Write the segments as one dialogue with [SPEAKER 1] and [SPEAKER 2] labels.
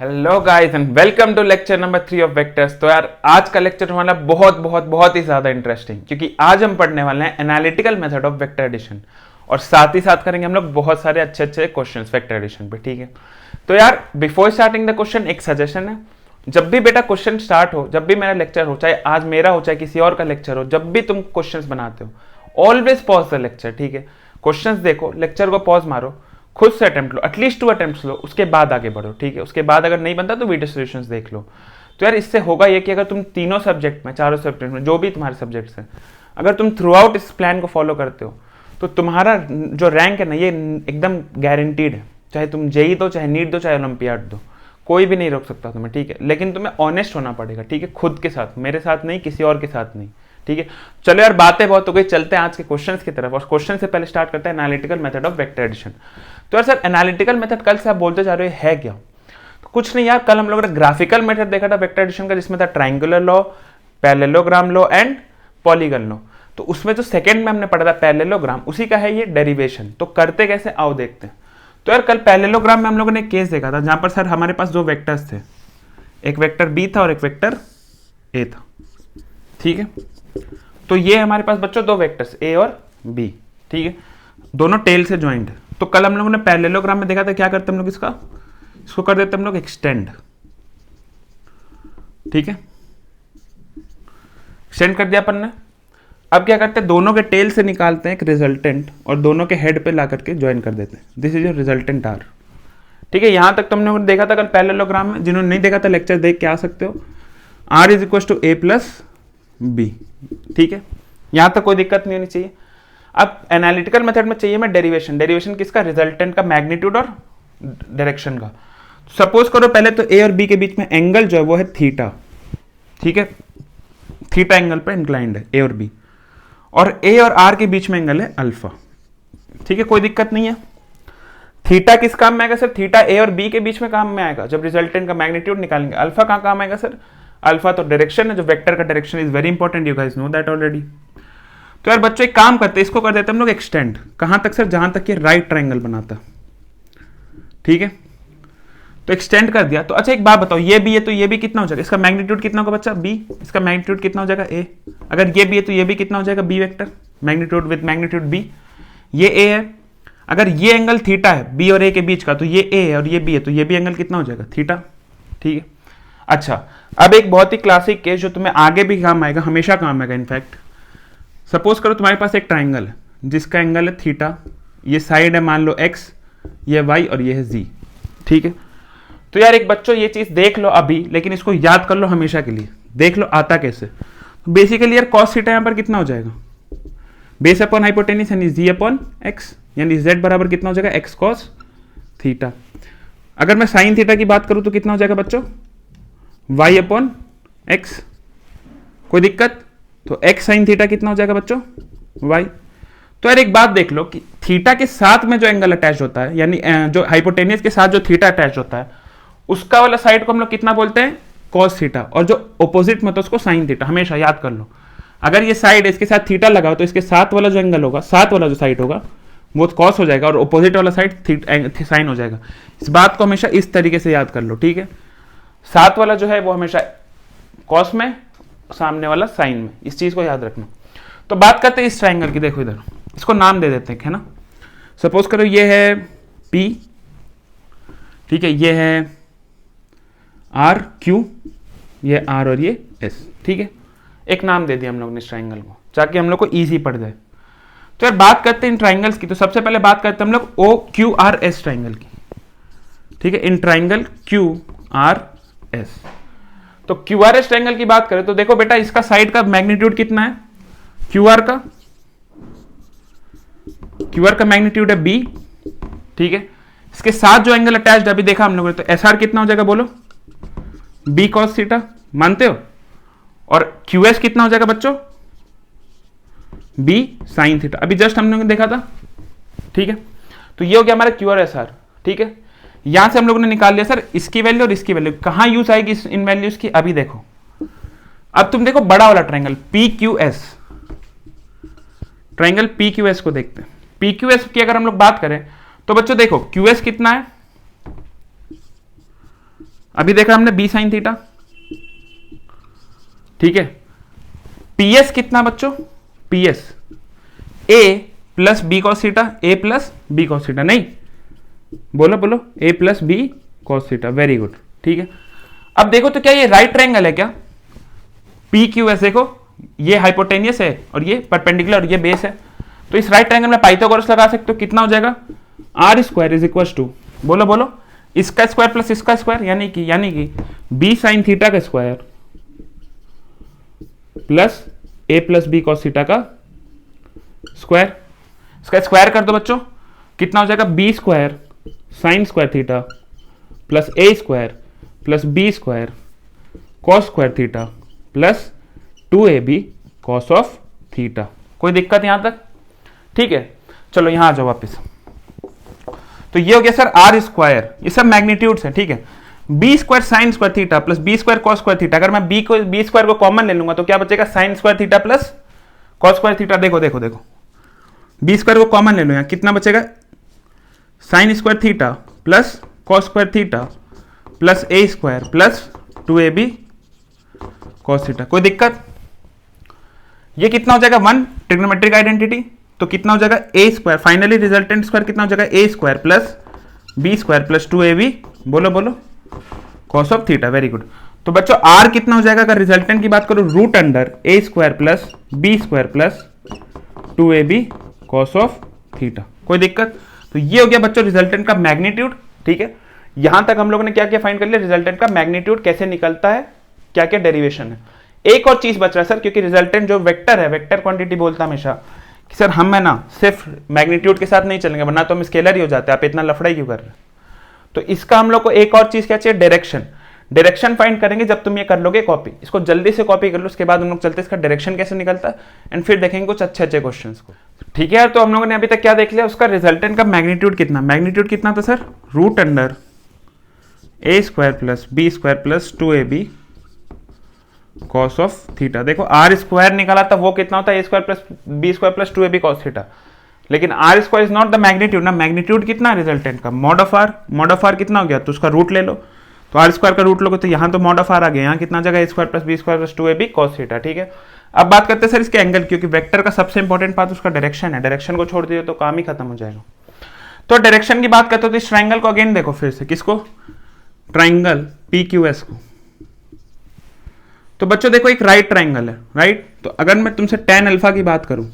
[SPEAKER 1] Hello guys and welcome to lecture number 3 of vectors. तो यार आज का लेक्चर हमारा बहुत ही ज्यादा इंटरेस्टिंग, क्योंकि आज हम पढ़ने वाले हैं analytical method of vector addition और साथ ही साथ करेंगे हम लोग बहुत सारे अच्छे क्वेश्चंस वेक्टर एडिशन पे। ठीक है, तो यार बिफोर स्टार्टिंग द क्वेश्चन एक सजेशन है, जब भी बेटा क्वेश्चन स्टार्ट हो, जब भी मेरा लेक्चर हो, चाहे आज मेरा हो चाहे किसी और का लेक्चर हो, जब भी तुम क्वेश्चंस बनाते हो ऑलवेज पॉज द लेक्चर। ठीक है, क्वेश्चंस देखो, लेक्चर को पॉज मारो, खुद से अटेम्प्ट लो, एटलीस्ट 2 अटेम्प्ट्स लो, उसके बाद आगे बढ़ो। ठीक है, उसके बाद अगर नहीं बनता तो वीडियो सॉल्यूशंस देख लो। तो यार इससे होगा ये कि अगर तुम तीनों सब्जेक्ट में, चारों सब्जेक्ट में, जो भी तुम्हारे सब्जेक्ट्स हैं, अगर तुम थ्रू आउट इस प्लान को फॉलो करते हो तो तुम्हारा जो रैंक है ना ये एकदम गारंटीड है। चाहे तुम जेई दो, चाहे नीट दो, चाहे ओलंपियाड दो, कोई भी नहीं रोक सकता तुम्हें। ठीक है, लेकिन तुम्हें ऑनेस्ट होना पड़ेगा। ठीक है, खुद के साथ, मेरे साथ नहीं, किसी और के साथ नहीं। ठीक है, चलो यार बातें बहुत हो गई, चलते हैं आज के क्वेश्चंस की तरफ। और क्वेश्चन से पहले स्टार्ट करते हैं analytical method of vector addition. तो यार सर एनालिटिकल मेथड कल से आप बोलते जा रहे हो है क्या? तो कुछ नहीं यार, कल हम लोगों ने ग्राफिकल मेथड देखा था वेक्टर एडिशन का, जिसमें था triangular law, parallelogram law and polygon law. तो उसमें जो सेकंड में हमने पढ़ा था पैरेललोग्राम, उसी का है ये डेरिवेशन। तो करते कैसे आओ देखते हैं। तो यार कल पैरेललोग्राम में हम लोगों ने केस देखा था जहां पर सर हमारे पास 2 वेक्टर्स थे, एक वेक्टर बी था और एक वेक्टर ए था। ठीक है, तो ये हमारे पास बच्चों 2 वेक्टर्स ए और बी। ठीक है, दोनों टेल से ज्वाइंट है। तो कल हम लोगों ने पैरेललोग्राम में देखा था क्या करते हम लोग, इसको कर देते हम लोग एक्सटेंड। ठीक है, एक्सटेंड कर दिया अपन ने। अब क्या करते हैं, दोनों के टेल से निकालते हैं एक रिजल्टेंट और दोनों के हेड पे ला करके ज्वाइन कर देते हैं। This is your resultant R. ठीक है, यहां तक तुमने देखा था कल पैरेललोग्राम में, जिन्होंने नहीं देखा था लेक्चर देख के आ सकते हो। R is equal to A plus B. ठीक है, यहां तक कोई दिक्कत नहीं होनी चाहिए। अब एनालिटिकल मेथड में चाहिए मैं डेरिवेशन। डेरिवेशन किसका? रिजल्टेंट का, मैग्नीट्यूड और डायरेक्शन का। सपोज करो पहले तो ए और बी के बीच में एंगल जो है वो है थीटा। ठीक है, थीटा एंगल पे इंक्लाइंड है ए और बी, और ए और आर के बीच में एंगल है अल्फा। ठीक है, कोई दिक्कत नहीं है। थीटा किस काम में आएगा सर? थीटा ए और बी के बीच में काम में आएगा जब रिजल्टेंट का मैग्नीट्यूड निकालेंगे। अल्फा कहां काम आएगा सर? अल्फा तो डायरेक्शन है, जो वेक्टर का direction is very important, you guys know that already. तो यार बच्चों एक काम करते हैं, इसको कर देते हैं हम लोग एक्सटेंड। कहां तक सर? जहां तक ये राइट ट्राइंगल बनाता। ठीक है, तो एक्सटेंड कर दिया। तो अच्छा एक बात बताओ, ये भी है तो ये भी कितना हो जाएगा? इसका मैग्नीट्यूड कितना होगा बच्चा? बी। इसका मैग्नीट्यूड कितना हो जाएगा? ए। अगर ये भी है तो ये भी कितना हो जाएगा? B vector, magnitude with magnitude B. ये ए है, अगर ये एंगल थीटा है बी और ए के बीच का, तो ये ए है और ये बी है, तो ये भी एंगल कितना हो जाएगा? थीटा। ठीक है, अच्छा अब एक बहुत ही क्लासिक केस जो तुम्हें आगे भी काम आएगा, हमेशा काम आएगा इनफैक्ट। सपोज करो तुम्हारे पास एक ट्राइंगल है जिसका एंगल है थीटा, ये साइड है मान लो एक्स, ये वाई और ये है जी। ठीक है, तो यार एक बच्चों ये चीज देख लो अभी, लेकिन इसको याद कर लो हमेशा के लिए। देख लो आता कैसे। तो बेसिकली यार कॉस थीटा यहां पर कितना हो जाएगा? बेस अपॉन हाइपोटेनिस यानी जी अपॉन एक्स, यानी जेड बराबर कितना हो जाएगा? X cos theta. अगर मैं साइन थीटा की बात करूं तो कितना हो जाएगा बच्चों? Y upon X. कोई दिक्कत? तो एक्स साइन थीटा कितना हो जाएगा बच्चों? वाई। तो यार एक बात देख लो कि थीटा के साथ में जो एंगल अटैच होता है, यानी जो हाइपोटेनियस के साथ जो थीटा अटैच होता है, उसका वाला साइड को हम लोग कितना बोलते हैं? Cos theta. और जो ऑपोजिट में तो उसको साइन थीटा। हमेशा याद कर लो, अगर ये साइड इसके साथ थीटा लगा हो तो इसके साथ वाला जो एंगल होगा, साथ वाला जो साइड होगा वो कॉस हो जाएगा और ऑपोजिट वाला साइड साइन हो जाएगा। इस बात को हमेशा इस तरीके से याद कर लो। ठीक है, साथ वाला जो है वो हमेशा कॉस में, सामने वाला साइन में, इस चीज को याद रखना। तो बात करते हैं इस ट्राइंगल की। देखो इधर, इसको नाम दे देते हैं, है ना। सपोज करो ये है P, ठीक है, ये है R Q, ये R और ये S। ठीक है, एक नाम दे दिया हम लोग ने इस ट्राइंगल को, ताकि हम लोग को इजी पड़ जाए। तो यार बात करते हैं इन ट्राइंगल्स की। तो सबसे पहले बात करते हैं हम लोग OQRS ट्राइंगल की। ठीक है, इन ट्राइंगल QRS। तो QRS ट्राइंगल की बात करें तो देखो बेटा, इसका साइड का मैग्नीट्यूड कितना है? QR का मैग्नीट्यूड है B। ठीक है, इसके साथ जो एंगल अटैच्ड अभी देखा हम लोगों ने, तो SR कितना हो जाएगा बोलो? B cos थीटा, मानते हो? और QS कितना हो जाएगा बच्चों? B sin थीटा, अभी जस्ट हम लोगों ने देखा था। ठीक है, तो ये हो गया हमारा QRSR। ठीक है, यहां से हम लोगों ने निकाल लिया सर इसकी वैल्यू और इसकी वैल्यू। कहां यूज आएगी इन वैल्यूज की? अभी देखो, अब तुम देखो बड़ा वाला ट्राइंगल PQS, ट्राइंगल PQS को देखते हैं। PQS की अगर हम लोग बात करें तो बच्चों देखो QS कितना है? अभी देखा हमने बी साइन थीटा, ठीक है। पीएस कितना बच्चों, PS A plus B cos theta, A plus B cos theta, नहीं बोलो बोलो, A plus B cos theta, very good, ठीक है। अब देखो तो क्या ये राइट ट्रायंगल है क्या, पी क्यू एस, देखो ये हाइपोटेनियस है और ये परपेंडिकुलर और ये बेस है, तो इस राइट ट्रायंगल में पाइथागोरस लगा सकते हो, कितना हो जाएगा, R square is equal to, बोलो बोलो, इसका स्क्वायर प्लस इसका स्क्वायर, यानी कि बी साइन थीटा का square plus A plus B cos theta का स्क्वायर, इसका स्क्वायर कर दो बच्चों, कितना हो जाएगा, B square sine square theta plus A square plus B square cos square theta plus 2ab cos of theta. कोई दिक्कत यहां तक, ठीक है। चलो यहां आ जाओ वापस, तो ये हो गया सर आर स्क्वायर, ये सब मैग्नीट्यूड्स है, ठीक है। B square sine square theta plus B square cos square theta, अगर मैं बी स्क्वायर को कॉमन ले लूंगा तो क्या बचेगा, sine square theta plus cos square theta, देखो देखो देखो, बी स्क्वायर को कॉमन ले लो, यहां कितना बचेगा, sine square theta plus cos square theta plus A square plus 2ab cos theta. कोई दिक्कत, ये कितना हो जाएगा 1 ट्रिग्नोमेट्रिक आइडेंटिटी, तो कितना हो जाएगा A square, finally resultant square कितना हो जाएगा, A square plus B square plus 2ab, बोलो बोलो, cos of theta, very good. तो बच्चों आर कितना हो जाएगा, अगर रिजल्टेंट की बात करो, root under A square plus B square plus 2ab cos of theta. कोई दिक्कत, तो ये हो गया बच्चों रिजल्टेंट का मैग्नीट्यूड, ठीक है। यहां तक हम लोगों ने क्या क्या फाइंड कर लिया, रिजल्टेंट का मैग्नीट्यूड कैसे निकलता है, क्या क्या डेरिवेशन है। एक और चीज बच रहा है सर, क्योंकि रिजल्टेंट जो वेक्टर है, वेक्टर क्वांटिटी बोलता हमेशा कि सर हम है ना सिर्फ मैग्नीट्यूड के साथ नहीं चलेंगे, वरना तो हम स्केलर ही हो जाते हैं, आप इतना लफड़ा क्यों कर रहे हैं। तो इसका हम लोग को एक और चीज क्या चाहिए, डायरेक्शन। डायरेक्शन फाइंड करेंगे जब तुम ये कर लोगे कॉपी, इसको जल्दी से कॉपी कर लो, उसके बाद हम लोग चलते हैं इसका डायरेक्शन कैसे निकलता है, एंड फिर देखेंगे कुछ अच्छे अच्छे क्वेश्चंस को, ठीक है। तो हम लोगों ने अभी तक क्या देख लिया, उसका रिजल्टेंट का मैग्नीट्यूड कितना, मैग्नीट्यूड कितना था sir, root under A square plus B square plus 2ab cos of theta. देखो आर स्क्वायर निकाला था, वो कितना होता है, A square plus B square plus 2ab cos theta, लेकिन R square is not the magnitude ना, मैग्नीट्यूड कितना है रिजल्टेंट का, mod of R, mod of R कितना हो गया, तो उसका रूट ले लो, तो आर स्क्वायर का रूट लोगे तो यहाँ तो मॉड ऑफ आर आ गया, यहाँ कितना जगह A square plus B square plus 2ab cos theta, ठीक है। अब बात करते हैं सर इसके एंगल, क्योंकि वेक्टर का सबसे इंपॉर्टेंट पार्ट उसका डायरेक्शन है, डायरेक्शन को छोड़ दिए तो काम ही खत्म हो जाएगा। तो डायरेक्शन की बात करते हो तो इस ट्राइंगल को अगेन देखो फिर से, किसको, ट्राइंगल PQS को। तो बच्चों देखो एक राइट ट्राइंगल है, राइट, तो अगर मैं तुमसे tan अल्फा की बात करूं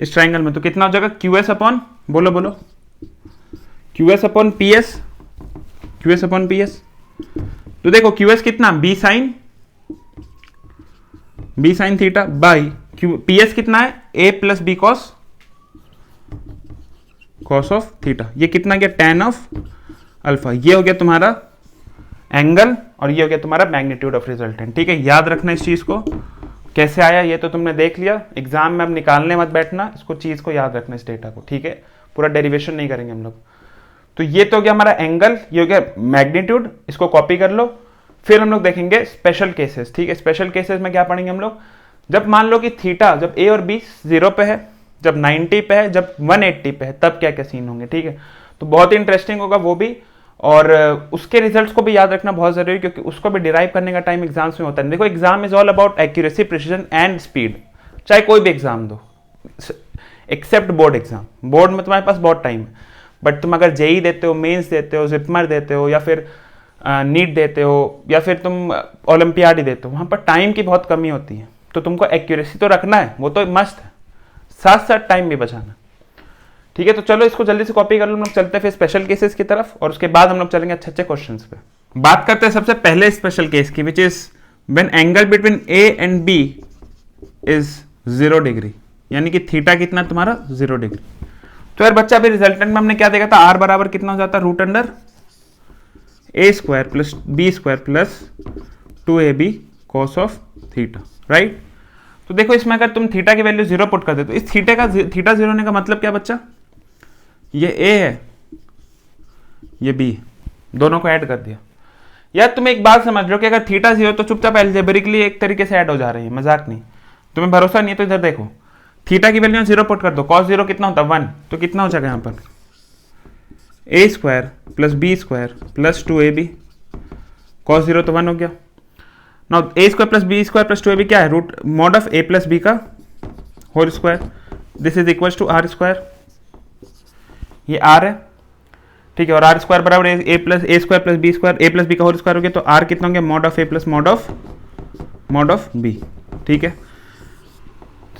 [SPEAKER 1] इस ट्राइंगल में, तो कितना हो जाएगा, QS अपॉन, बोलो बोलो, QS upon PS, QS upon PS। तो देखो QS कितना, B sine theta by PS कितना है, A plus B cos of theta, ये कितना गया, tan ऑफ अल्फा, ये हो गया तुम्हारा एंगल और ये हो गया तुम्हारा मैग्नीट्यूड ऑफ रिजल्टेंट, ठीक है। याद रखना इस चीज को, कैसे आया ये तो तुमने देख लिया, एग्जाम में अब निकालने मत बैठना, इसको चीज को याद रखना, इस डेटा को, ठीक है। पूरा डेरिवेशन नहीं करेंगे हम लोग। तो ये तो हो गया हमारा एंगल, ये हो गया मैग्नीट्यूड, इसको कॉपी कर लो। फिर हम लोग देखेंगे स्पेशल केसेस, ठीक है। स्पेशल केसेस में क्या पढ़ेंगे हम लोग, जब मान लो कि थीटा, जब ए और बी 0 पे है, जब 90 पे है, जब 180 पे है, तब क्या क्या सीन होंगे, ठीक है। तो बहुत ही इंटरेस्टिंग होगा वो भी, और उसके रिजल्ट्स को भी याद रखना बहुत जरूरी, क्योंकि उसको भी डिराइव करने का टाइम एग्जाम्स में होता है। देखो exam is all about accuracy, precision and speed, चाहे कोई भी एग्जाम दो एक्सेप्ट बोर्ड एग्जाम। बोर्ड में तुम्हारे पास बहुत टाइम है, बट तुम अगर जेई देते हो, मेंस देते हो, जिपमर देते हो, या फिर नीट देते हो, या फिर तुम ओलंपियाड ही देते हो, वहां पर टाइम की बहुत कमी होती है। तो तुमको एक्यूरेसी तो रखना है, वो तो मस्ट है, साथ साथ टाइम भी बचाना, ठीक है। तो चलो इसको जल्दी से कॉपी कर लो, हम लोग चलते हैं फिर स्पेशल केसेस की तरफ, और उसके बाद हम लोग चलेंगे अच्छे अच्छे क्वेश्चंस पे। बात करते हैं सबसे पहले स्पेशल केस की, which is when angle between A and B is 0 degree, यानी कि थीटा कितना तुम्हारा 0 डिग्री। तो यार बच्चा अभी रिजल्टेंट में हमने क्या देखा था, आर बराबर कितना हो जाता है, root under A square plus B square plus 2ab cos of theta, right. तो देखो इसमें अगर तुम थीटा की वैल्यू 0 पुट कर दे, तो इस थीटा 0 होने का मतलब क्या बच्चा, ये A है, ये B, दोनों को ऐड कर दिया। यार तुम एक बात समझ लो कि अगर थीटा 0 तो चुपचाप एल्जेब्रिकली एक तरीके से ऐड हो जा रही है, मजाक नहीं। तुम्हें भरोसा नहीं है तो इधर देखो, थीटा की वैल्यू 0 पुट कर दो, cos 0 कितना होता है 1, तो कितना हो जाएगा यहाँ पर, A square plus B square plus 2ab cos 0 तो 1 हो गया। Now A square plus B square plus 2ab क्या है, root mod of A plus B का whole square, this is equal to R square, ये आर है, ठीक है। और आर स्क्वायर बराबर A square plus B square, A plus B का होल स्क्वायर हो गया, तो आर कितना हो गया, mod of A plus mod of B, ठीक है।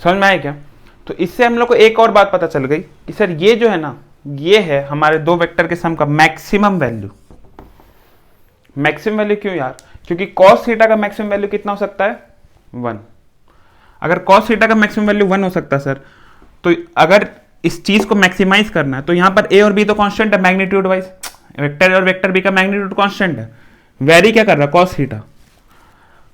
[SPEAKER 1] समझ में आया क्या? तो इससे हम लोग को एक और बात पता चल गई कि सर ये जो है ना, ये है हमारे दो वेक्टर के सम का मैक्सिमम वैल्यू। मैक्सिमम वैल्यू क्यों यार? क्योंकि cos थीटा का मैक्सिमम वैल्यू कितना हो सकता है, 1। अगर cos थीटा का मैक्सिमम वैल्यू 1 हो सकता है सर, तो अगर इस चीज को मैक्सिमाइज करना है तो यहां पर a और b तो कांस्टेंट है मैग्नीट्यूड वाइज, वेक्टर और वेक्टर b का मैग्नीट्यूड कांस्टेंट है, वेरी क्या कर रहा है, cos थीटा।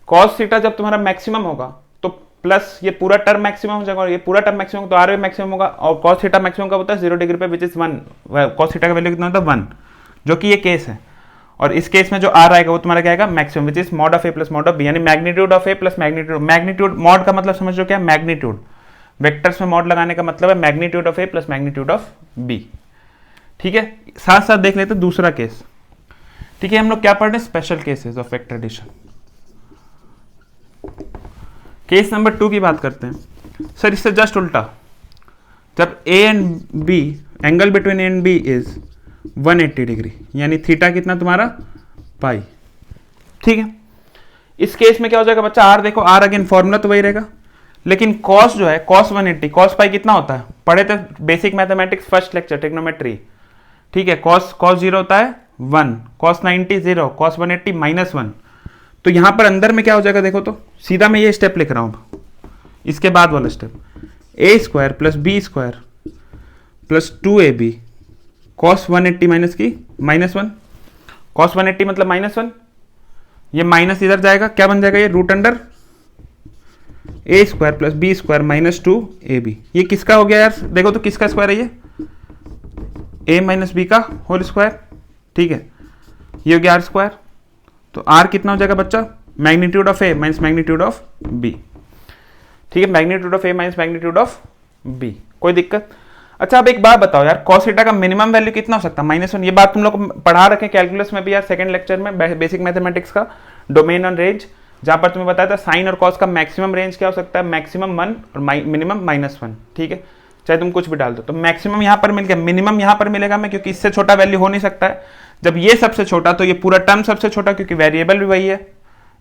[SPEAKER 1] cos थीटा जब तुम्हारा मैक्सिमम होगा तो प्लस ये पूरा टर्म मैक्सिमम हो जाएगा, और ये पूरा टर्म मैक्सिमम तो आर भी मैक्सिमम होगा, और cos थीटा मैक्सिमम का होता है 0 डिग्री पे, विच इज 1, cos थीटा का वैल्यू कितना होता है 1, जो कि ये केस है। और इस केस में जो आर आएगा वो तुम्हारा क्या आएगा, maximum, which is mod of A plus mod of B, यानी magnitude of A plus magnitude. Magnitude mod का मतलब समझ लो क्या है, मैग्नीट्यूड। वेक्टर्स में मॉड लगाने का मतलब है magnitude of A plus magnitude of B, ठीक है। साथ साथ देख लेते दूसरा केस, ठीक है। हम लोग क्या पढ़ रहे हैं, special cases of vector addition. Case number 2 की बात करते हैं सर, इससे जस्ट उल्टा, जब A and B, angle between A and B is 180 degree, यानी थीटा कितना तुम्हारा, पाई, ठीक है। इस केस में क्या हो जाएगा बच्चा, आर देखो, आर अगेन फॉर्मूला तो वही रहेगा, लेकिन कॉस जो है, कॉस 180, कॉस पाई कितना होता है, पढ़े थे basic mathematics first lecture trigonometry, ठीक है। कॉस 0 होता है 1, कॉस 90 0, कॉस 180 -1। तो यहां पर अंदर में क्या हो जाएगा देखो, तो सीधा मैं ये स्टेप लिख रहा हूं, इसके बाद वाला step, A square plus B square plus 2ab cos 180 minus की -1, कॉस 180 मतलब -1, ये माइनस इधर जाएगा, क्या बन जाएगा ये, root under A square plus B square -2ab। ये किसका हो गया यार, देखो तो किसका स्क्वायर है ये, a माइनस बी का होल स्क्वायर, ठीक है। ये हो गया आर स्क्वायर, तो आर कितना हो जाएगा बच्चा, magnitude of A minus magnitude of B, ठीक है। Magnitude of A minus magnitude of B, कोई दिक्कत? अच्छा अब एक बात बताओ यार, cos थीटा का मिनिमम वैल्यू कितना हो सकता है, -1। ये बात तुम लोग को पढ़ा रखे कैलकुलस में भी यार, सेकंड लेक्चर में बेसिक मैथमेटिक्स का डोमेन और रेंज, जहां पर तुम्हें बताया था साइन और कॉस का मैक्सिमम रेंज क्या हो सकता है, मैक्सिमम 1 और मिनिमम -1, ठीक है। चाहे तुम कुछ भी डाल दो, तो मैक्सिमम यहां पर मिल गया, मिनिमम यहां पर मिलेगा मैं, क्योंकि इससे छोटा वैल्यू हो नहीं सकता है। जब ये सबसे छोटा तो ये पूरा टर्म सबसे छोटा, क्योंकि वेरिएबल भी वही है,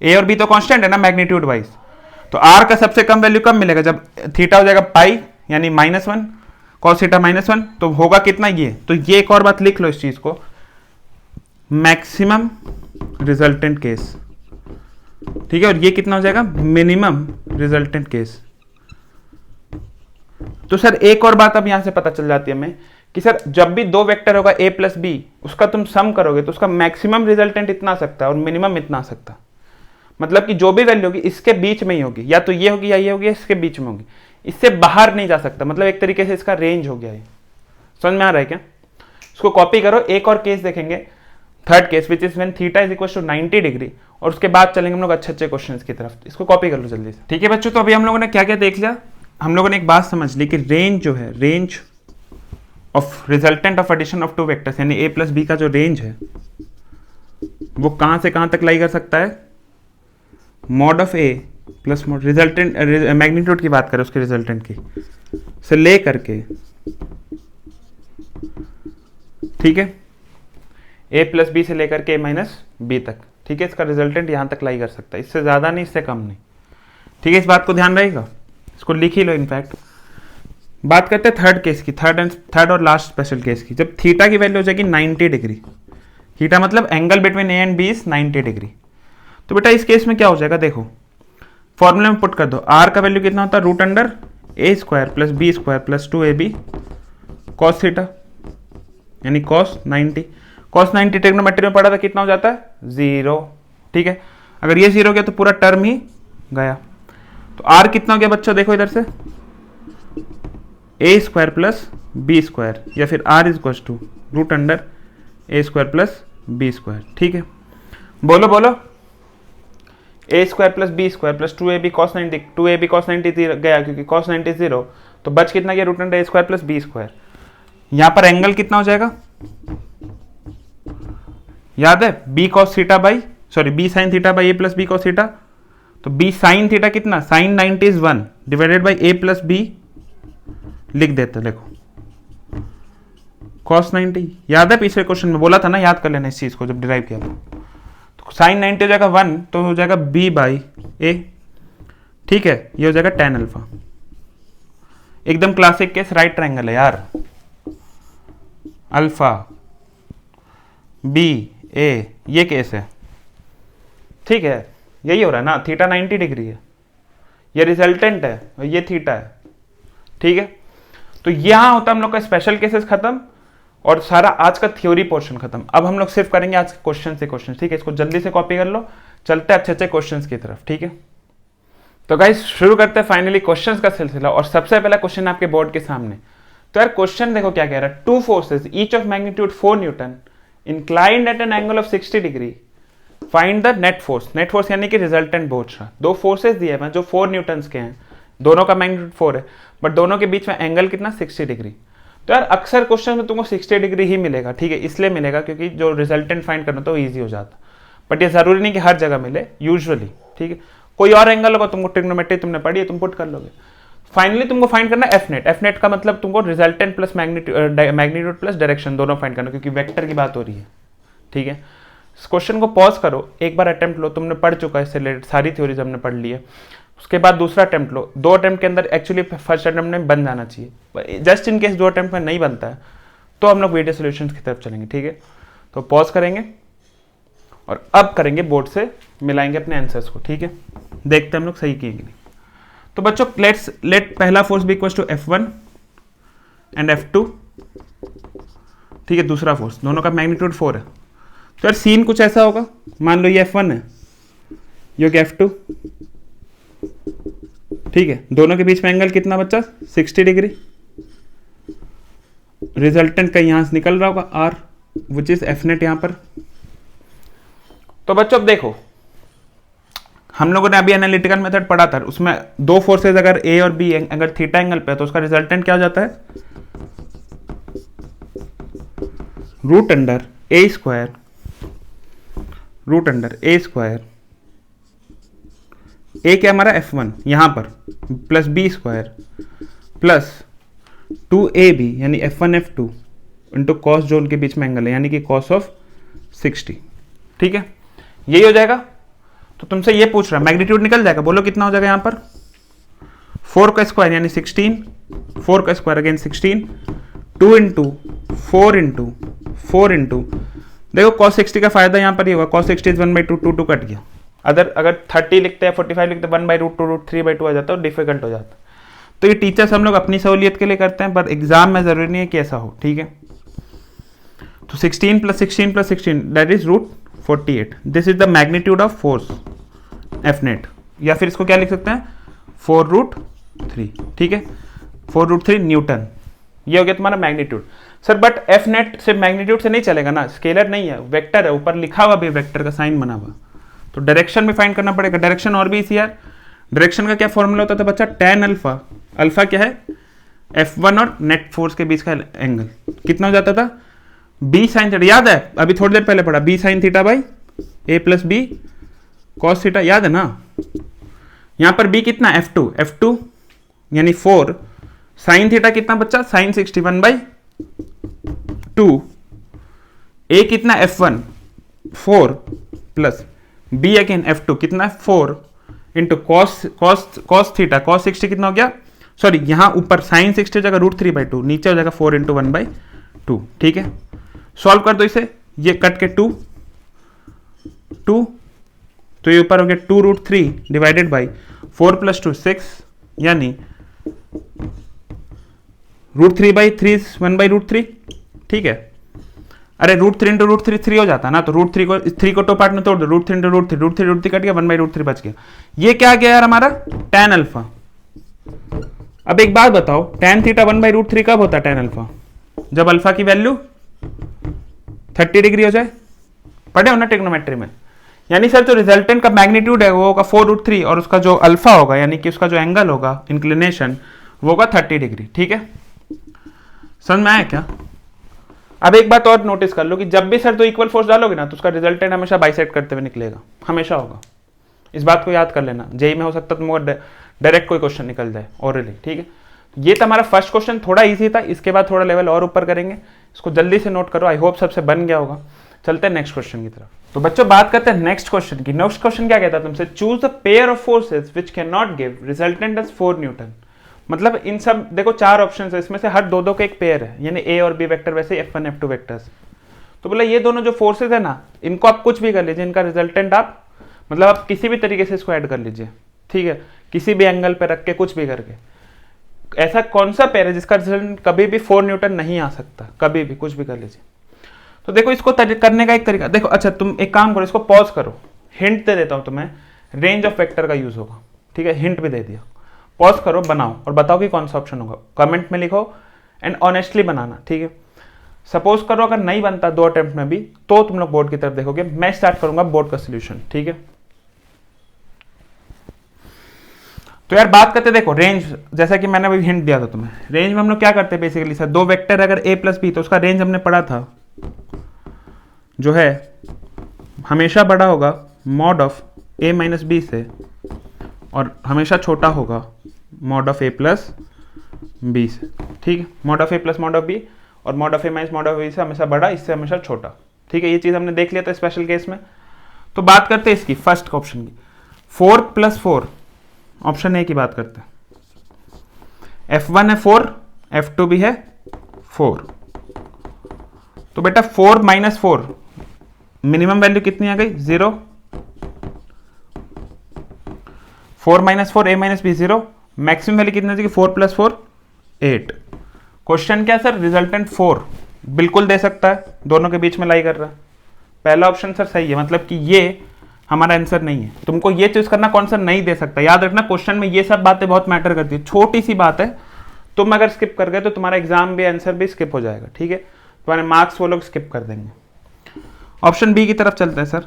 [SPEAKER 1] ए और बी तो कांस्टेंट है ना मैग्नीट्यूड वाइज। तो आर का सबसे कम वैल्यू कब मिलेगा, जब थीटा हो जाएगा पाई यानी -1, कॉस थीटा -1, तो होगा कितना ये। तो ये एक और बात लिख लो इस चीज को, मैक्सिमम रिजल्टेंट केस, ठीक है। और ये कितना हो जाएगा, मिनिमम रिजल्टेंट केस। तो सर एक और बात अब यहां से पता चल जाती है हमें कि सर जब भी दो वेक्टर होगा a प्लस बी, उसका तुम सम करोगे तो उसका मैक्सिमम रिजल्टेंट इतना आ सकता है और मिनिमम इतना आ सकता है। मतलब कि जो भी वैल्यू होगी इसके बीच में ही होगी, या तो ये होगी या ये होगी, इसके बीच में होगी, इससे बाहर नहीं जा सकता। मतलब एक तरीके से इसका रेंज हो गया है। समझ में आ रहा है क्या? इसको कॉपी करो। एक और केस देखेंगे, third case, which is when theta is equal to 90 degree, और उसके बाद चलेंगे हम लोग अच्छे क्वेश्चंस की तरफ। इसको कॉपी कर लो जल्दी से, ठीक है बच्चों। तो अभी हम लोगों ने क्या क्या देख लिया, हम लोगों ने एक बात समझ ली कि रेंज जो है, range of resultant of addition of two vectors, यानी a प्लस बी का जो रेंज है वो कहां से कहां तक लाई कर सकता है, mod of A plus mod resultant, magnitude की बात करें उसके रिजल्टेंट की, से ले करके, ठीक है, a प्लस बी से लेकर के a माइनस बी तक, ठीक है। इसका रिजल्टेंट यहां तक लाई कर सकता है, इससे ज्यादा नहीं, इससे कम नहीं, ठीक है। इस बात को ध्यान रहेगा, इसको लिख ही लो। इनफैक्ट बात करते हैं थर्ड केस की, थर्ड और लास्ट स्पेशल केस की, जब थीटा की वैल्यू हो जाएगी 90 डिग्री। थीटा मतलब angle between A and B is 90 degree. तो बेटा इस केस में क्या हो जाएगा, देखो फॉर्मूले में पुट कर दो। आर का वैल्यू कितना होता है, root under A square plus B square plus 2ab cos theta, यानी कॉस 90। कॉस 90 ट्रिग्नोमेट्री में पढ़ा था, कितना हो जाता है, 0, ठीक है। अगर ये 0 हो गया तो पूरा टर्म ही गया। तो आर कितना हो गया बच्चों, देखो इधर से, A square plus B square, या फिर R is equal to root under A square plus B square, ठीक है। बोलो बोलो, A square plus B square plus 2ab cos 90, 2ab cos 90 गया क्योंकि कॉस 90 0, तो बच कितना गया, root under A square plus B square. यहां पर एंगल कितना हो जाएगा, याद है, B cos theta by sorry B sine theta by A plus B cos theta, तो बी साइन थीटा कितना, sine 90 is 1 divided by A plus B लिख देते, देखो कॉस 90, याद है पिछले क्वेश्चन में बोला था ना, याद कर लेना इस चीज को जब डिराइव किया था। तो साइन 90 हो जाएगा 1, तो हो जाएगा बी बाई ए, ठीक है, ये हो जाएगा tan अल्फा। एकदम क्लासिक केस, राइट ट्रायंगल है यार, अल्फा बी ए, ये केस है, ठीक है, यही हो रहा है ना, थीटा 90 डिग्री है, ये रिजल्टेंट है और ये थीटा है, ठीक है। तो यहां होता हम लोग का स्पेशल केसेस खत्म और सारा आज का थ्योरी पोर्शन खत्म। अब हम लोग सिर्फ करेंगे आज के क्वेश्चन से क्वेश्चन, ठीक है, इसको जल्दी से कॉपी कर लो, चलते अच्छे अच्छे क्वेश्चंस की तरफ, ठीक है। तो गाइस शुरू करते हैं फाइनली क्वेश्चंस का सिलसिला, और सबसे पहला क्वेश्चन आपके बोर्ड के सामने। तो यार क्वेश्चन देखो क्या कह रहा है, 2 forces each of magnitude 4 Newton inclined at an angle of 60 degree, find the net force. Net force यानी कि रिजल्टेंट फोर्स। 2 फोर्सेस दिए हैं जो 4 न्यूटन के हैं, दोनों का मैग्नीट्यूड 4 है, बट दोनों के बीच में एंगल कितना, 60 डिग्री। तो यार अक्सर क्वेश्चन में तुमको 60 डिग्री ही मिलेगा, ठीक है, इसलिए मिलेगा क्योंकि जो रिजल्टेंट फाइंड करना तो ईजी हो जाता, बट ये जरूरी नहीं कि हर जगह मिले, यूजुअली, ठीक है। कोई और एंगल होगा, तुमको ट्रिग्नोमेट्री तुमने पढ़ी है, तुम पुट कर लोगे। फाइनली तुमको फाइंड करना एफ नेट। एफ नेट का मतलब तुमको resultant plus magnitude plus direction दोनों फाइंड करना, क्योंकि वेक्टर की बात हो रही है, ठीक है। इस क्वेश्चन को पॉज करो, एक बार अटेम्प्ट लो, तुमने पढ़ चुका है इससे रिलेटेड सारी थ्योरीज हमने पढ़ ली है। उसके बाद दूसरा अटेम्प्ट लो, 2 अटेम्प्ट के अंदर एक्चुअली फर्स्ट अटेम्प्ट में बन जाना चाहिए, जस्ट इन केस 2 अटेम्प्ट में नहीं बनता है तो हम लोग वीडियो सॉल्यूशंस की तरफ चलेंगे, ठीक है। तो पॉज करेंगे और अब करेंगे बोर्ड से मिलाएंगे अपने आंसर्स को, ठीक है, देखते हैं हम लोग सही किए कि नहीं। तो बच्चों लेट पहला force B equals to F1 and F2, ठीक है, दूसरा फोर्स, दोनों का मैग्नीट्यूड 4 है। तो यार सीन कुछ ऐसा होगा, मान लो ये F1 है, ये हो गया F2, ठीक है, दोनों के बीच में एंगल कितना बच्चा, 60 डिग्री। रिजल्टेंट का यहां से निकल रहा होगा R, which is F net यहां पर। तो बच्चों अब देखो, हम लोगों ने अभी एनालिटिकल मेथड पढ़ा था, उसमें 2 फोर्सेज अगर A और B अगर थीटा एंगल पे है तो उसका रिजल्टेंट क्या हो जाता है, रूट अंडर ए स्क्वायर ए क्या हमारा F1 यहां पर plus B square plus 2AB यानी F1 F2 इंटू कॉस जो उनके बीच में एंगल है, यानी कि कॉस ऑफ 60, ठीक है, यही हो जाएगा। तो तुमसे ये पूछ रहा है मैग्नीट्यूड निकल जाएगा, बोलो कितना हो जाएगा यहां पर, 4 का स्क्वायर यानी 16, 4 का square again 16, 2 into 4 into 4 into, देखो cos 60 का फायदा यहां पर ये होगा, cos 60 इज 1/2, 2 कट गया। अगर 30 लिखते हैं 45 लिखते हैं 1/√2 3/2 आ जाता है, डिफिकल्ट हो जाता है। तो ये टीचर्स हम लोग अपनी सहूलियत के लिए करते हैं, पर एग्जाम में जरूरी नहीं है कि ऐसा हो, ठीक है। तो 16 + 16 + 16 that is √48, this is the magnitude of force F net, या फिर इसको क्या लिख सकते हैं 4√3, ठीक है, 4√3 न्यूटन, ये हो गया तुम्हारा magnitude. Sir but F net सिर्फ मैग्नीट्यूड से नहीं चलेगा ना, स्केलर नहीं है, वेक्टर है, ऊपर लिखा हुआ भी वेक्टर का साइन बना हुआ, तो डायरेक्शन भी फाइंड करना पड़ेगा। डायरेक्शन और भी इसी यार, डायरेक्शन का क्या फॉर्मूला होता था बच्चा, tan अल्फा, अल्फा क्या है F1 और नेट फोर्स के बीच का एंगल, कितना हो जाता था B sin थीटा, याद है अभी थोड़ी देर पहले पढ़ा, B sin theta by A plus B cos theta, याद है ना। यहां पर B कितना F2 यानी 4, sin थीटा कितना बच्चा sin 60 1/2, A कितना F1 4 plus B again F2 कितना 4 इंटू cos थीटा cos 60 कितना हो गया, सॉरी यहां ऊपर sin 60 जगह √3/2, नीचे हो जाएगा 4 इंटू 1/2, ठीक है। सॉल्व कर दो इसे, ये कट के 2, तो ये ऊपर हो गया 2√3 डिवाइडेड बाई 4 + 2 6, यानी √3/3 1/√3, ठीक है। अरे √3 इंटू √3 3 हो जाता ना, तो √3 को 2 पार्ट में तोड़ दो, √3 इंटू √3 कट गया, 1/√3 बच गया। ये क्या गया यार हमारा tan अल्फा। अब एक बात बताओ, tan थीटा 1/√3 कब होता है tan अल्फा, जब अल्फा की वैल्यू 30 डिग्री हो जाए, पढ़े हो ना ट्रिग्नोमेट्री में। यानी सर जो रिजल्टेंट का मैग्नीट्यूड है वो होगा 4√3 और उसका जो अल्फा होगा यानी कि उसका जो एंगल होगा इंक्लिनेशन वो होगा 30 डिग्री, ठीक है, समझ में आया क्या। अब एक बात और नोटिस कर लो कि जब भी सर दो इक्वल फोर्स डालोगे ना तो उसका रिजल्टेंट हमेशा बाइसेक्ट करते हुए निकलेगा, हमेशा होगा। इस बात को याद कर लेना, जेई में हो सकता है तुमको डायरेक्ट कोई क्वेश्चन निकल जाए ओरली, ठीक है। ये तो हमारा फर्स्ट क्वेश्चन थोड़ा इजी था, इसके बाद थोड़ा लेवल और ऊपर करेंगे, इसको जल्दी से नोट करो। आई होप सबसे बन गया होगा। चलते हैं नेक्स्ट क्वेश्चन की तरफ। तो बच्चों बात करते हैं नेक्स्ट क्वेश्चन की। नेक्स्ट क्वेश्चन क्या कहता है तुमसे, choose the pair of forces which can not give resultant as 4 newton. मतलब इन सब देखो 4 ऑप्शन है, इसमें से हर दो दो के एक पेयर है, यानी ए और बी वेक्टर, वैसे F1 F2 वेक्टर्स। तो बोला ये दोनों जो फोर्सेज है ना, इनको आप कुछ भी कर लीजिए, इनका रिजल्टेंट आप मतलब आप किसी भी तरीके से इसको ऐड कर लीजिए, ठीक है, किसी भी एंगल पे रख के कुछ भी करके। ऐसा कौन सा पेयर है जिसका रिजल्ट कभी भी 4 न्यूटन नहीं आ सकता, कभी भी कुछ भी कर लीजिए। तो देखो इसको करने का एक तरीका देखो। अच्छा तुम एक काम करो, इसको पॉज करो, हिंट दे देता हूं तुम्हें, रेंज ऑफ वेक्टर का यूज होगा, ठीक है, हिंट भी दे दिया। पॉज करो, बनाओ और बताओ कि कौन सा ऑप्शन होगा, कमेंट में लिखो एंड ऑनेस्टली बनाना, ठीक है। सपोज करो अगर नहीं बनता 2 अटेम्प्ट में भी, तो तुम लोग बोर्ड की तरफ देखोगे, मैं स्टार्ट करूंगा बोर्ड का सोल्यूशन, ठीक है। तो यार बात करते देखो रेंज, जैसा कि मैंने अभी हिंट दिया था तुम्हें, रेंज में हम लोग क्या करते हैं बेसिकली सर, दो वेक्टर अगर a प्लस बी, तो उसका रेंज हमने पढ़ा था जो है हमेशा बड़ा होगा mod of a minus B से, और हमेशा छोटा होगा mod of a plus B से, ठीक है। Mod of a plus mod of b और mod of a minus mod of b से हमेशा बड़ा, इससे हमेशा छोटा, ठीक है। ये चीज हमने देख लिया था स्पेशल केस में। तो बात करते हैं इसकी फर्स्ट ऑप्शन की, 4 प्लस 4, ऑप्शन ए की बात करते हैं। F1 है 4, F2 भी है 4। तो बेटा 4 माइनस 4, मिनिमम वैल्यू कितनी आ गई, 0। 4 minus 4 a minus B 0, maximum value कितनी आ जाएगी, 4 प्लस 4 8। क्वेश्चन क्या सर, रिजल्टेंट 4 बिल्कुल दे सकता है, दोनों के बीच में लाई कर रहा है। पहला ऑप्शन सर सही है, मतलब कि ये हमारा आंसर नहीं है। तुमको ये चूज करना कौन सा नहीं दे सकता, याद रखना क्वेश्चन में ये सब बातें बहुत मैटर करती है, छोटी सी बात है, तुम अगर स्किप कर गए तो तुम्हारा एग्जाम भी आंसर भी स्किप हो जाएगा, ठीक है, तुम्हारे मार्क्स वो लोग स्किप कर देंगे। ऑप्शन बी की तरफ चलते हैं सर,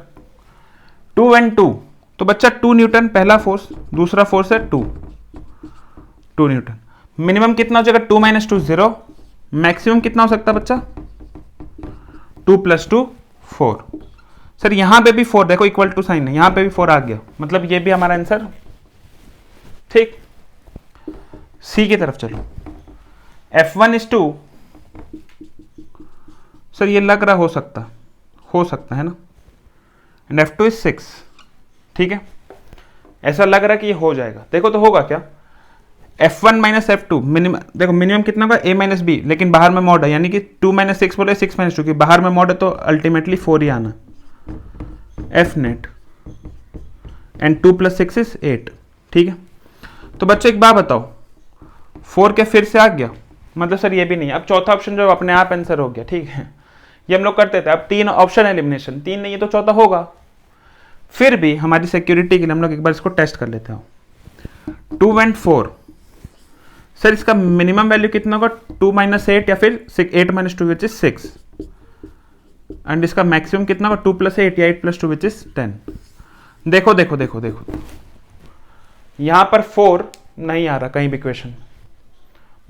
[SPEAKER 1] 2 and 2। तो बच्चा 2 न्यूटन पहला फोर्स, दूसरा फोर्स है 2 न्यूटन। मिनिमम कितना हो जाएगा, 2 माइनस 2 0, मैक्सिमम कितना हो सकता है बच्चा, 2 प्लस 2 4। सर यहां पे भी 4 देखो, इक्वल टू साइन है, यहां पे भी 4 आ गया, मतलब ये भी हमारा आंसर, ठीक। सी की तरफ चलो, F1 is 2, सर ये लग रहा हो सकता है ना, एंड F2 is 6, ठीक है, ऐसा लग रहा है कि ये हो जाएगा। देखो तो होगा क्या, F1 माइनस F2 मिनिमम, देखो मिनिमम कितना होगा, a माइनस बी, लेकिन बाहर में मॉड है, यानी कि 2 माइनस 6 बोले 6 माइनस 2, की बाहर में मॉड है तो अल्टीमेटली 4 ही आना, F net and 2 plus 6 is 8, ठीक है। तो बच्चों एक बात बताओ, 4 के फिर से आ गया, मतलब सर ये भी नहीं। अब चौथा ऑप्शन जो अपने आप आंसर हो गया, ठीक है, ये हम लोग करते थे। अब 3 ऑप्शन एलिमिनेशन, 3 नहीं है तो चौथा होगा। फिर भी हमारी सिक्योरिटी के लिए हम लोग एक बार इसको टेस्ट कर लेते हैं। 2 and 4, सर इसका मिनिमम वैल्यू कितना होगा, 2 माइनस 8 या फिर 8 माइनस 2 विच इज 6, एंड इसका मैक्सिमम कितना होगा, 2 प्लस 8 या 8 प्लस 2 विच इज 10। देखो देखो देखो देखो, यहां पर 4 नहीं आ रहा कहीं भी क्वेश्चन,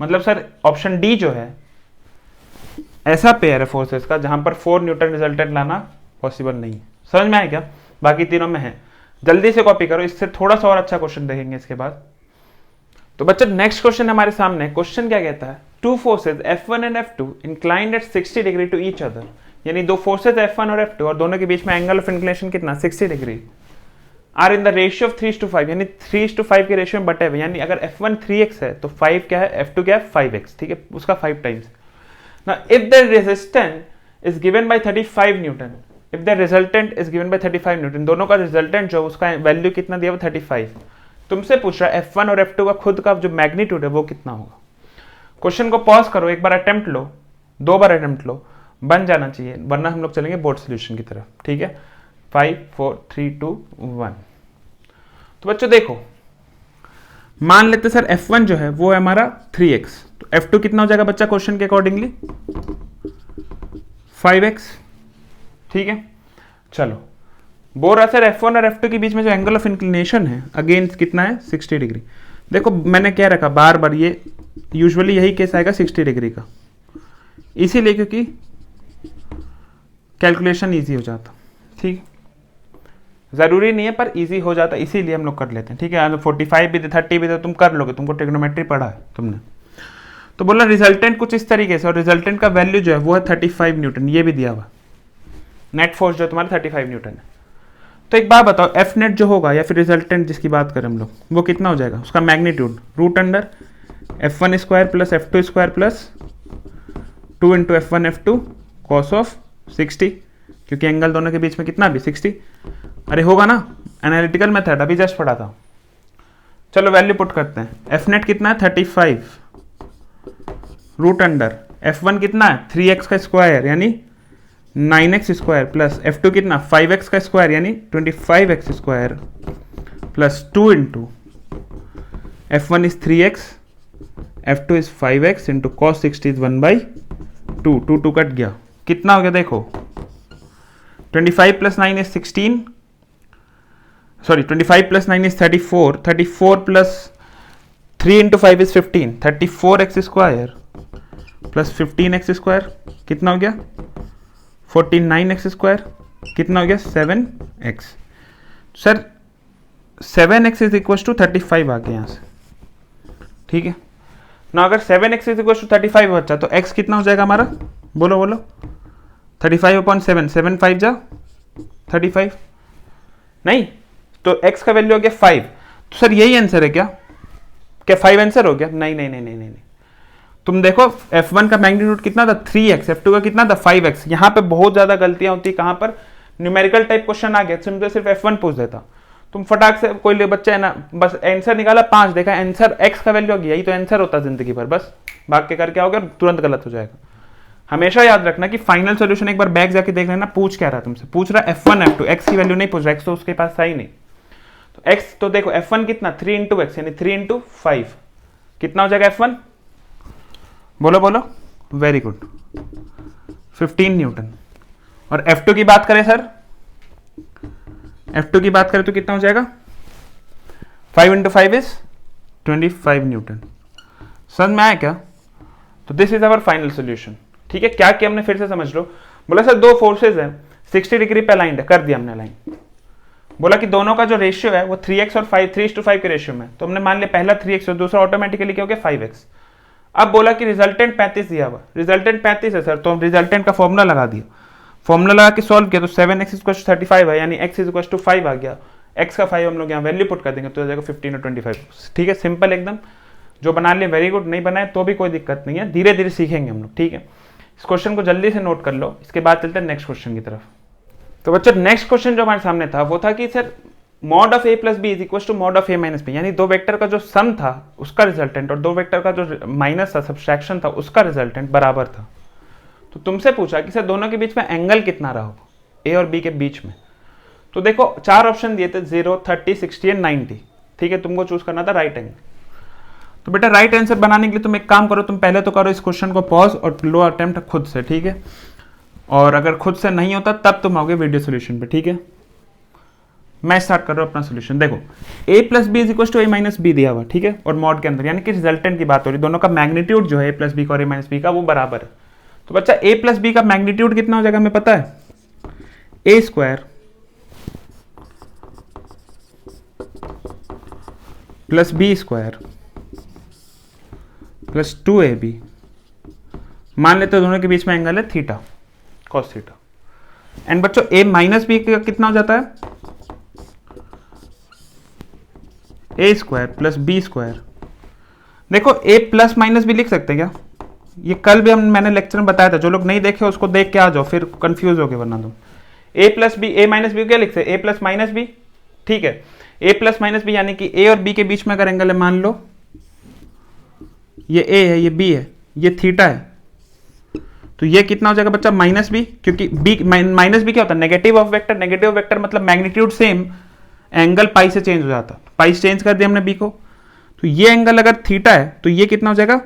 [SPEAKER 1] मतलब सर ऑप्शन डी जो है ऐसा पेयर है फोर्सेस का जहां पर 4 न्यूटन रिजल्टेंट लाना पॉसिबल नहीं है। समझ में आया क्या, बाकी तीनों में है। जल्दी से कॉपी करो, इससे थोड़ा सा और अच्छा क्वेश्चन देखेंगे इसके बाद। तो बच्चों नेक्स्ट क्वेश्चन हमारे सामने, क्वेश्चन क्या कहता है, 2 forces F1 and F2 inclined at 60 degree to each other, यानी 2 फोर्सेज F1 और F2 और दोनों के बीच में एंगल ऑफ इंक्लिनेशन कितना, 60 degree, are in the ratio of 3:5, यानी 3:5 के रेशियो में बटे हुए, यानी अगर F1 3x है तो 5 क्या है, F2 क्या है 5x, ठीक है, उसका 5 times. Now if the resistance is given by 35 Newton, if the resultant is given by 35 Newton, दोनों का रिजल्टेंट जो उसका वैल्यू कितना दिया हुआ 35, तुमसे पूछ रहा है F1 और F2 का खुद का जो मैग्नीट्यूड है वो कितना होगा। क्वेश्चन को पॉज करो, एक बार अटेम्प्ट लो, 2 बार अटेम्प्ट लो, बन जाना चाहिए, वरना हम लोग चलेंगे बोर्ड सोल्यूशन की तरफ, ठीक है। 5 4 3 2 1। तो बच्चों देखो, मान लेते सर F1 जो है वो है हमारा 3x, तो F2 कितना हो जाएगा बच्चा क्वेश्चन के अकॉर्डिंगली 5x, ठीक है। चलो बोल रहा सर F1 और F2 के बीच में जो एंगल ऑफ इंक्लिनेशन है अगेन कितना है, 60 डिग्री। देखो मैंने क्या रखा बार बार, ये यूजुअली यही केस आएगा 60 डिग्री का, इसीलिए क्योंकि कैलकुलेशन ईजी हो जाता। ठीक, ज़रूरी नहीं है पर इजी हो जाता, इसीलिए हम लोग कर लेते हैं। ठीक है, 45 भी थे 30 भी थे, तुम कर लोगे, तुमको ट्रिग्नोमेट्री पढ़ा है तुमने। तो बोला रिजल्टेंट कुछ इस तरीके से, और रिजल्टेंट का वैल्यू जो है वो है 35 न्यूटन, ये भी दिया हुआ। नेट फोर्स जो तुम्हारा 35 न्यूटन है। तो एक बात बताओ, एफ नेट जो होगा या फिर रिजल्टेंट जिसकी बात करें हम लोग, वो कितना हो जाएगा? उसका magnitude root under F1 square plus F2 square plus 2 into F1 F2 cos of 60, क्योंकि एंगल दोनों के बीच में कितना भी 60। अरे होगा ना, एनालिटिकल मेथड अभी जस्ट पढ़ा था। चलो वैल्यू पुट करते हैं। एफ नेट कितना है 35 रूट अंडर F1 कितना है 3x का स्क्वायर यानी 9x स्क्वायर प्लस F2 कितना 5x का स्क्वायर यानी 25x square plus 2 into F1 is 3x F2 is 5x into cos 60 is 1/2, 2 कट गया, कितना हो गया देखो 25 प्लस 9 इज 16, सॉरी 25 प्लस 9 is 34, 34 plus 3 into 5 is 15, 34x square plus 15x square कितना हो गया 49x स्क्वायर, कितना हो गया 7x। Sir 7x is equal to 35 आ गया यहाँ से। ठीक है ना, अगर 7x इज इक्वल टू 35 बच्चा तो x कितना हो जाएगा हमारा, बोलो बोलो 35/7, 7 5 जा 35, नहीं तो x का वैल्यू हो गया 5। तो सर यही आंसर है क्या 5 आंसर हो गया? नहीं नहीं नहीं नहीं नहीं, तुम देखो F1 का मैग्नीट्यूड कितना था 3x, F2 का कितना था 5x। यहाँ पे बहुत ज्यादा गलतियां होती है, कहां पर न्यूमेरिकल टाइप क्वेश्चन आ गया तुमसे सिर्फ F1 पूछ देता, तुम फटाक से कोई बच्चा है ना बस आंसर निकाला 5 देखा आंसर x का वैल्यू आ गया, यही तो आंसर होता है जिंदगी भर, बस भाग के करके आओगे तुरंत गलत हो जाएगा। हमेशा याद रखना कि फाइनल सोल्यूशन एक बार बैक जाके देख लेना, पूछ क्या रहा तुमसे, पूछ रहा F1 F2, x की वैल्यू नहीं पूछ रहा, x तो उसके पास था ही नहीं। तो x तो देखो F1 कितना 3 इंटू एक्स यानी 3 इंटू 5, कितना हो जाएगा F1, बोलो बोलो, वेरी गुड 15 न्यूटन। और F2 की बात करें सर, F2 की बात करें तो कितना हो जाएगा 5 इंटू 5 इज 25 न्यूटन। समझ में आया क्या? तो this is our final solution. ठीक है, क्या किया हमने फिर से समझ लो। बोला सर दो फोर्सेज है 60 डिग्री पे अलाइंड है, कर दिया हमने अलाइन। बोला कि दोनों का जो रेशियो है वो 3x और 5 3:5 के रेशियो में, तो हमने मान लिया पहला 3x और दूसरा ऑटोमेटिकली क्या हो गया 5x। अब बोला कि रिजल्टेंट 35 दिया हुआ, रिजल्टेंट 35 है सर, तो हम रिजल्टेंट का फॉर्मूला लगा दिया, फॉर्मूला लगा के सॉल्व किया तो 7x इक्वल टू 35 है यानी x इक्वल टू 5 आ गया, x का 5 हम लोग यहाँ वैल्यू पुट कर देंगे तो हो जाएगा 15 और 25। ठीक है, सिंपल एकदम, जो बना लिए वेरी गुड, नहीं बनाए तो भी कोई दिक्कत नहीं है, धीरे धीरे सीखेंगे हम लोग। ठीक है, इस क्वेश्चन को जल्दी से नोट कर लो, इसके बाद चलते हैं नेक्स्ट क्वेश्चन की तरफ। तो बच्चों नेक्स्ट क्वेश्चन जो हमारे सामने था वो था कि sir mod of a plus B is equal to mod of a minus B, यानी दो वेक्टर का जो सम था उसका रिजल्टेंट और दो वेक्टर का जो माइनस था सब्सट्रैक्शन था उसका रिजल्टेंट बराबर था। तो तुमसे पूछा कि सर दोनों के बीच में एंगल कितना रहा होगा a और b के बीच में। तो देखो चार ऑप्शन दिए थे 0, 30, 60 एंड 90। ठीक है, तुमको चूज करना था राइट एंगल। तो बेटा राइट आंसर बनाने के लिए तुम एक काम करो, तुम पहले तो करो इस क्वेश्चन को पॉज और लो अटेम्प्ट खुद से। ठीक है, और अगर खुद से नहीं होता तब तुम आओगे वीडियो सोल्यूशन पे। ठीक है, मैं स्टार्ट कर रहा हूं अपना सोल्यूशन। देखो a plus B is equal to a minus B दिया हुआ, ठीक है, और मॉड के अंदर यानी कि रिजल्टेंट की बात हो रही, दोनों का मैग्नीट्यूड जो है a प्लस बी का और a माइनस बी का वो बराबर है। तो बच्चा a प्लस बी का मैग्नीट्यूड कितना हो जाएगा हमें पता है, a square plus B square plus 2ab, मान लेते हैं दोनों के बीच में एंगल है थीटा, कॉस थीटा। एंड बच्चों a माइनस बी का कितना हो जाता है, a square plus B square. देखो a प्लस माइनस भी लिख सकते हैं क्या, ये कल भी मैंने लेक्चर में बताया था, जो लोग नहीं देखे उसको देख के आ जाओ, फिर कंफ्यूज हो गए वरना तुम। a plus B, a minus B क्या लिख सकते, a प्लस माइनस बी। ठीक है, a प्लस माइनस बी यानी कि a और b के बीच में अगर एंगल है, मान लो ये a है ये b है ये थीटा है, तो ये कितना हो जाएगा बच्चा माइनस बी, क्योंकि b माइनस बी क्या होता है negative of vector, negative vector मतलब मैग्नीट्यूड सेम, एंगल पाई से चेंज हो जाता, पाई से चेंज कर दिया हमने बी को, तो ये एंगल अगर थीटा है तो ये कितना हो जाएगा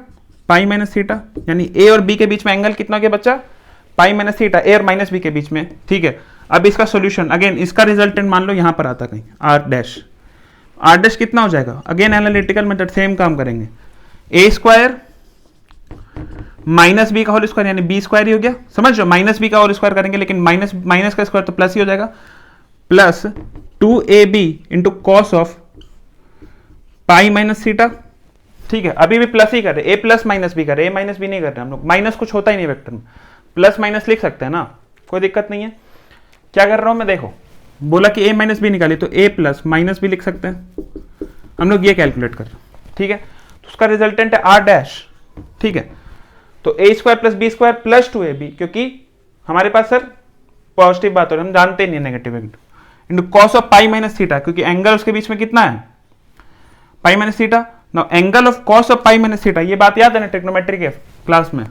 [SPEAKER 1] पाई माइनस थीटा, यानी ए और बी के बीच में एंगल कितना हो गया बच्चा पाई माइनस थीटा, ए और माइनस बी के बीच में। ठीक है, अब इसका सॉल्यूशन अगेन, इसका रिजल्टेंट मान लो यहां पर आता कहीं आर डैश, आर डैश कितना हो जाएगा, अगेन एनालिटिकल मेथड सेम काम करेंगे, ए स्क्वायर माइनस बी का होल स्क्वायर यानी बी स्क्वायर ही हो गया, समझ लो, माइनस बी का होल स्क्वायर करेंगे लेकिन माइनस माइनस का स्क्वायर तो प्लस ही हो जाएगा, plus 2ab into cos of pi minus theta. ठीक है, अभी भी प्लस ही कर रहे, ए प्लस माइनस बी कर रहे, ए माइनस बी नहीं कर रहे हम लोग, माइनस कुछ होता ही नहीं वेक्टर में, प्लस माइनस लिख सकते हैं ना, कोई दिक्कत नहीं है। क्या कर रहा हूं मैं, देखो बोला कि ए माइनस बी निकाली तो ए प्लस माइनस बी लिख सकते हैं, हम लोग ये कैलकुलेट कर रहे हैं। ठीक है, तो उसका रिजल्टेंट है आर डैश। ठीक है, तो A square plus B square plus 2ab, क्योंकि हमारे पास सर पॉजिटिव बात हो रही है, हम जानते नहीं negative into cos of pi minus theta, क्योंकि एंगल उसके बीच में कितना है, pi minus theta. Now angle of cos of pi minus theta, ये बात याद है ना ट्रिग्नोमेट्री के क्लास में,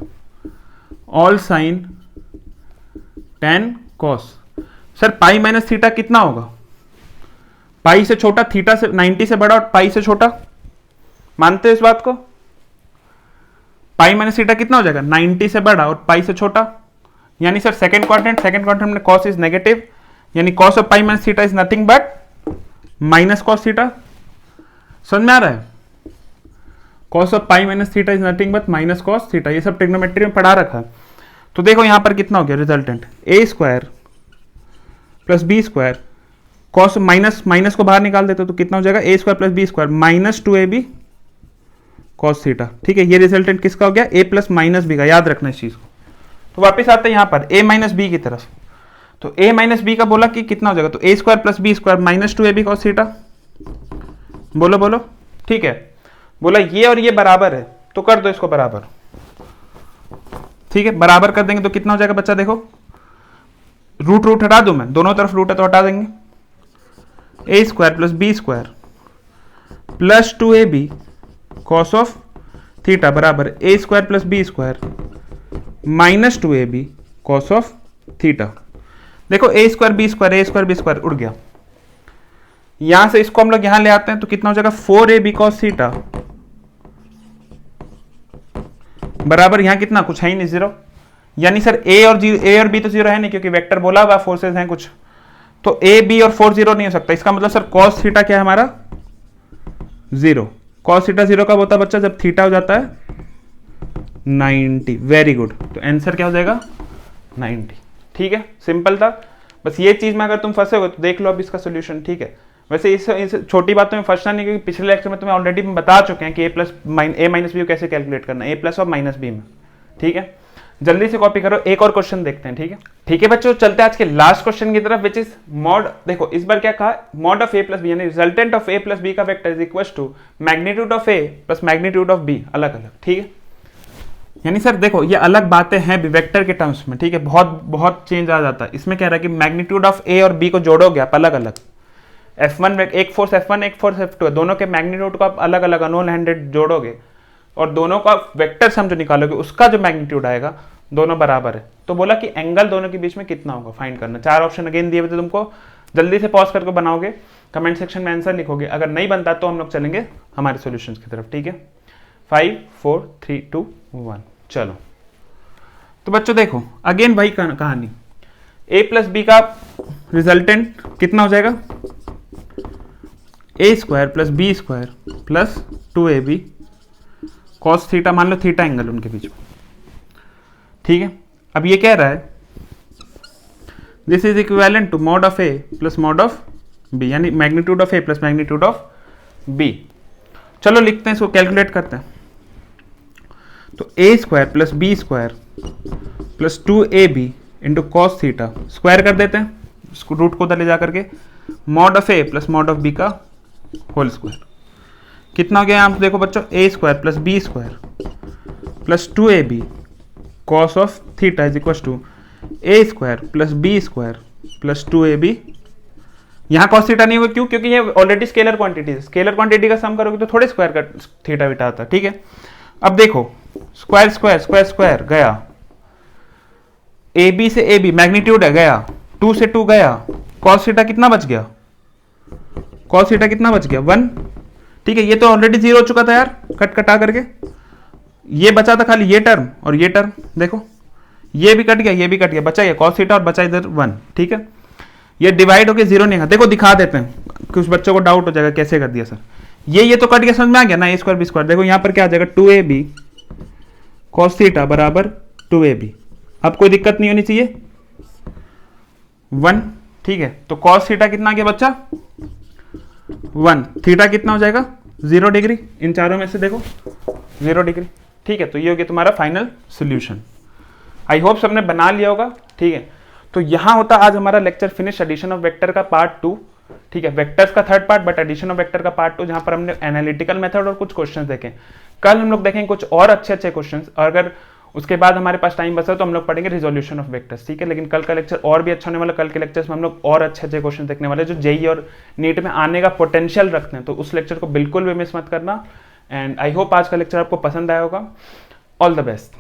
[SPEAKER 1] all sine tan cos. Sir pi minus theta कितना होगा, पाई से छोटा, थीटा से 90 से बड़ा और पाई से छोटा, मानते हो इस बात को? पाई माइनस थीटा कितना हो जाएगा, 90 से बड़ा और पाई से छोटा, यानी सर सेकंड क्वाड्रेंट में कॉस इज नेगेटिव, यानी cos of pi minus theta is nothing but minus cos theta. समझ में आ रहा है? Cos of pi minus theta is nothing but minus cos theta, ये सब ट्रिग्नोमेट्री में पढ़ा रखा है। तो देखो यहां पर कितना हो गया resultant, A square plus B square, cos minus minus को बाहर निकाल देते तो कितना हो जाएगा, A square plus B square minus 2ab cos theta. ठीक है, ये रिजल्टेंट किसका हो गया, ए प्लस माइनस बी का, याद रखना इस चीज को। तो वापिस आते हैं यहां पर ए माइनस बी की तरफ, तो ए माइनस बी का बोला कि कितना हो जाएगा, तो A square plus B square minus 2ab cos theta. बोलो बोलो, ठीक है, बोला ये और ये बराबर है तो कर दो इसको बराबर। ठीक है, बराबर कर देंगे तो कितना हो जाएगा बच्चा, देखो रूट रूट हटा दूं मैं, दोनों तरफ रूट है तो हटा देंगे, A square plus B square plus 2ab cos of theta बराबर A square plus B square minus 2ab cos of theta. देखो ए स्क्वायर बी स्क्वायर उड़ गया, यहां से इसको हम लोग यहां ले आते हैं तो कितना हो जाएगा 4ab कॉस थीटा बराबर यहां कितना, कुछ है ही नहीं, जीरो। यानी सर ए और बी तो जीरो है नहीं, क्योंकि वेक्टर बोला हुआ फोर्सेस हैं कुछ, तो ए बी और 4 जीरो नहीं हो सकता। इसका मतलब सर कॉस थीटा क्या है हमारा, जीरो। कॉस थीटा जीरो कब होता है बच्चा, जब थीटा हो जाता है 90। वेरी गुड, तो आंसर क्या हो जाएगा 90। ठीक है, सिंपल था, बस ये चीज में अगर तुम फंसे हो तो देख लो अब इसका सोल्यूशन। ठीक है, वैसे इस छोटी बातों में फंसना नहीं, क्योंकि पिछले लेक्चर में तुम्हें ऑलरेडी बता चुके हैं कि ए माइनस बी को कैसे कैलकुलेट करना है, ए प्लस और माइनस बी में। ठीक है, जल्दी से कॉपी करो, एक और क्वेश्चन देखते हैं। ठीक है, ठीक है बच्चों, चलते हैं आज के लास्ट क्वेश्चन की तरफ, विच इज मॉड। देखो इस बार क्या कहा, mod of A plus B, यानी resultant of A plus B का vector is equal to magnitude of A plus magnitude of B, अलग अलग। ठीक है, यानी सर देखो ये अलग बातें हैं वेक्टर के टर्म्स में। ठीक है, बहुत बहुत चेंज आ जाता है। इसमें कह रहा है कि मैग्नीट्यूड ऑफ ए और बी को जोड़ोगे आप अलग अलग, F1 एक फोर्स F1 एक फोर्स F2 है, दोनों के मैग्नीट्यूड को आप अलग अलग अननोन हैंडेड जोड़ोगे और दोनों का वेक्टर सम जो निकालोगे उसका जो मैग्नीट्यूड आएगा दोनों बराबर है। तो बोला कि एंगल दोनों के बीच में कितना होगा फाइंड करना। 4 ऑप्शन अगेन दिए हुए थे तुमको, जल्दी से पॉज करके बनाओगे, कमेंट सेक्शन में आंसर लिखोगे। अगर नहीं बनता तो हम लोग चलेंगे हमारे सॉल्यूशंस की तरफ। ठीक है, 5 4 3 2 1 चलो। तो बच्चों देखो अगेन वही कहानी, a प्लस बी का रिजल्टेंट कितना हो जाएगा, A square plus B square plus 2ab cos theta, मान लो थीटा एंगल उनके बीच में। ठीक है, अब ये कह रहा है this is equivalent to mod of A plus mod of B, यानी magnitude of A plus magnitude of B. चलो लिखते हैं इसको, कैलकुलेट करते हैं। तो A square plus B square plus 2ab into cos theta square कर देते हैं, इसको रूट को उधर ले जा करके, mod of A plus mod of B का होल स्क्वायर कितना हो गया यहाँ पे देखो बच्चों, A square plus B square plus 2ab cos of theta is equal to A square plus B square plus 2ab। यहाँ कॉस थीटा नहीं होगा, क्यों, क्योंकि ये ऑलरेडी स्केलर क्वांटिटी है, स्केलर क्वांटिटी का सम करोगे तो थोड़े स्क्वायर का थीटा बिटा आता है। ठीक है, अब देखो स्क्वायर स्क्वायर स्क्वायर स्क्वायर गया, ए बी से ए बी मैग्नीट्यूड है गया, 2 से 2 गया, कॉस थीटा कितना बच गया, कॉस थीटा कितना बच गया 1। ठीक है, ये तो ऑलरेडी 0 हो चुका था यार, कट कटा करके, ये बचा था खाली ये टर्म और ये टर्म, देखो ये भी कट गया ये भी कट गया, बचा ये कॉस थीटा और बचा इधर 1। ठीक है, ये डिवाइड होके 0 नहीं है, देखो दिखा देते हैं, कुछ बच्चों को डाउट हो जाएगा कैसे कर दिया सर, ये तो कट गया, समझ में आ गया ना, ए स्क्वायर बी स्क्वायर। देखो यहाँ पर क्या आ जाएगा 2ab cos थीटा बराबर 2ab। अब कोई दिक्कत नहीं होनी चाहिए, 1, ठीक है। तो cos थीटा कितना आ गया बच्चा, 1, थीटा कितना हो जाएगा 0 डिग्री, इन चारों में से देखो 0 डिग्री, ठीक है। तो ये हो गया तुम्हारा फाइनल सोल्यूशन। आई होप सबने बना लिया होगा, ठीक है। तो यहां होता आज हमारा lecture finish, addition of vector का पार्ट 2, ठीक है। वेक्टर्स का third part, but addition of vector का पार्ट 2, जहां पर हमने एनालिटिकल मेथड और कुछ क्वेश्चंस देखे। कल हम लोग देखेंगे कुछ और अच्छे अच्छे क्वेश्चंस, और अगर उसके बाद हमारे पास टाइम बचा तो हम लोग पढ़ेंगे रिजोल्यूशन ऑफ वेक्टर्स, ठीक है। लेकिन कल का लेक्चर और भी अच्छा होने वाला, कल के लेक्चर्स में हम लोग और अच्छे अच्छे क्वेश्चन देखने वाले जो जेई और नीट में आने का पोटेंशियल रखते हैं। तो उस लेक्चर को बिल्कुल भी मिस मत करना। एंड आई होप आज का लेक्चर आपको पसंद आया होगा। All the best.